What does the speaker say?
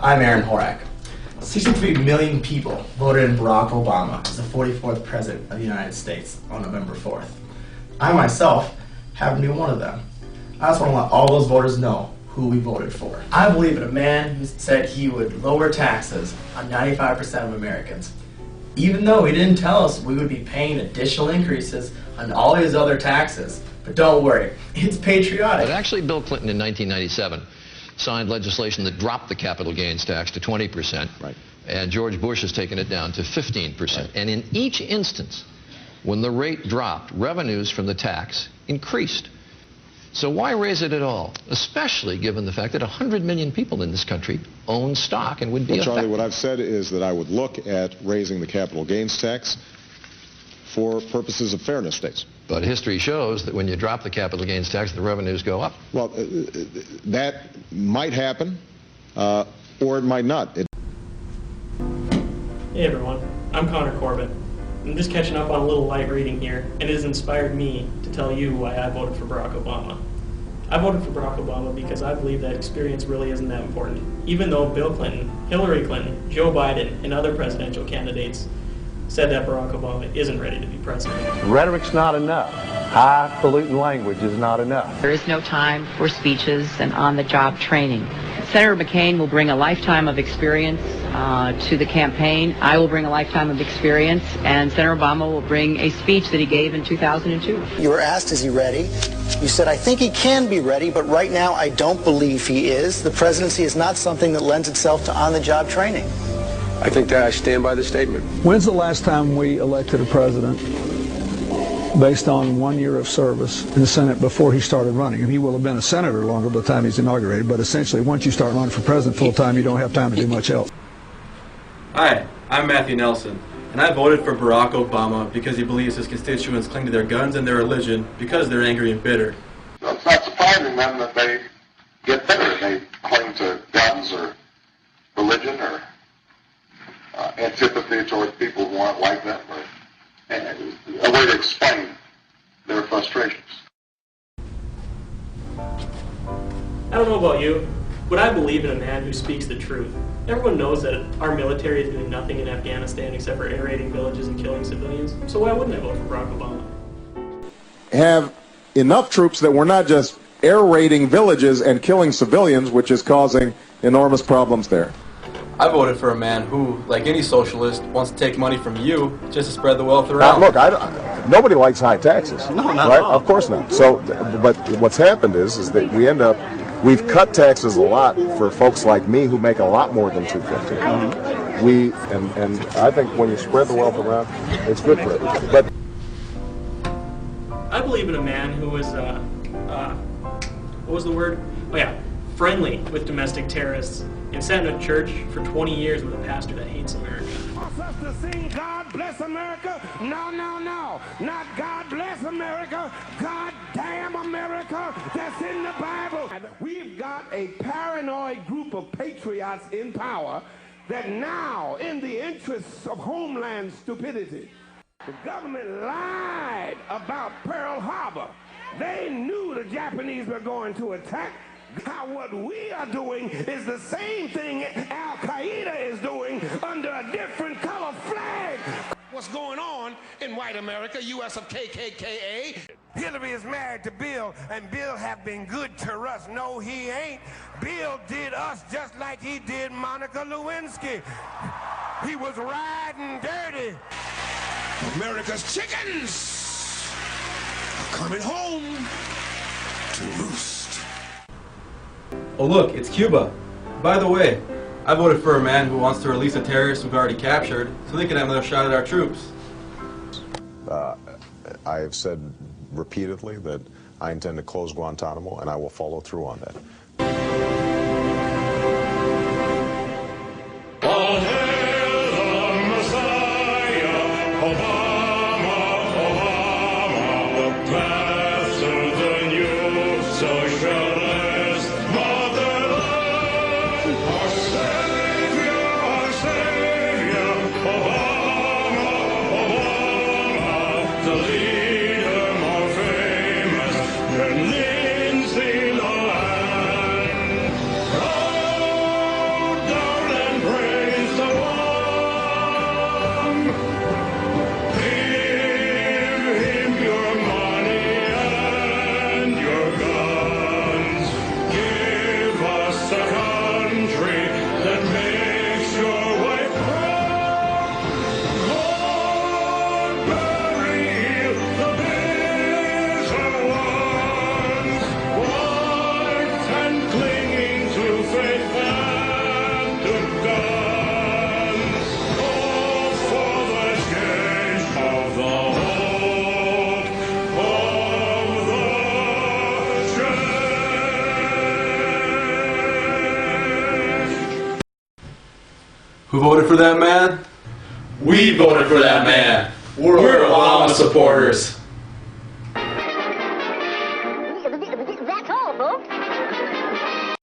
I'm Aaron Horak. 63 million people voted in Barack Obama as the 44th President of the United States on November 4th. I myself happen to be one of them. I just want to let all those voters know who we voted for. I believe in a man who said he would lower taxes on 95% of Americans, even though he didn't tell us we would be paying additional increases on all his other taxes. But don't worry, it's patriotic. But actually, Bill Clinton in 1997 signed legislation that dropped the capital gains tax to 20%. Right. And George Bush has taken it down to 15%. Right. And in each instance, when the rate dropped, revenues from the tax increased. So why raise it at all? Especially given the fact that 100 million people in this country own stock and would be affected. Charlie, what I've said is that I would look at raising the capital gains tax for purposes of fairness, states. But history shows that when you drop the capital gains tax, the revenues go up. Well, that might happen, or it might not. Hey everyone, I'm Connor Corbett. I'm just catching up on a little light reading here, and it has inspired me to tell you why I voted for Barack Obama. I voted for Barack Obama because I believe that experience really isn't that important. Even though Bill Clinton, Hillary Clinton, Joe Biden, and other presidential candidates said that Barack Obama isn't ready to be president. Rhetoric's not enough. Highfalutin language is not enough. There is no time for speeches and on-the-job training. Senator McCain will bring a lifetime of experience to the campaign. I will bring a lifetime of experience, and Senator Obama will bring a speech that he gave in 2002. You were asked, is he ready? You said, I think he can be ready, but right now I don't believe he is. The presidency is not something that lends itself to on-the-job training. I think that I stand by the statement. When's the last time we elected a president based on 1 year of service in the Senate before he started running? And he will have been a senator longer by the time he's inaugurated, but essentially once you start running for president full time, you don't have time to do much else. Hi, I'm Matthew Nelson, and I voted for Barack Obama because he believes his constituents cling to their guns and their religion because they're angry and bitter. So it's not surprising then that they get bitter and they cling to guns or religion or antipathy towards people who aren't like them, or a way to explain their frustrations. I don't know about you, but I believe in a man who speaks the truth. Everyone knows that our military is doing nothing in Afghanistan except for air raiding villages and killing civilians, so why wouldn't I vote for Barack Obama? Have enough troops that we're not just air raiding villages and killing civilians, which is causing enormous problems there. I voted for a man who, like any socialist, wants to take money from you just to spread the wealth around. Look, nobody likes high taxes, No, not right? at all. Of course not. So, but what's happened is that we've cut taxes a lot for folks like me who make a lot more than $250. And I think when you spread the wealth around, it's good for everybody. But I believe in a man who was, what was the word? Oh yeah, friendly with domestic terrorists, and sat in a church for 20 years with a pastor that hates America. Wants us to sing God Bless America? No, no, no. Not God Bless America. God damn America. That's in the Bible. We've got a paranoid group of patriots in power that now, in the interests of homeland stupidity, the government lied about Pearl Harbor. They knew the Japanese were going to attack. Now what we are doing is the same thing Al-Qaeda is doing under a different color flag. What's going on in white America, U.S. of KKKA? Hillary is married to Bill, and Bill have been good to us. No, he ain't. Bill did us just like he did Monica Lewinsky. He was riding dirty. America's chickens are coming home to roost. Oh look, it's Cuba. By the way, I voted for a man who wants to release the terrorists we've already captured so they can have another shot at our troops. I have said repeatedly that I intend to close Guantanamo, and I will follow through on that. All hail the Messiah, Obama, Obama, the path to the new socialist motherland. Our Savior, Obama, Obama, the leader more famous than Lindsay Lohan. Rode down Who voted for that man? We voted for that man. We're Obama supporters.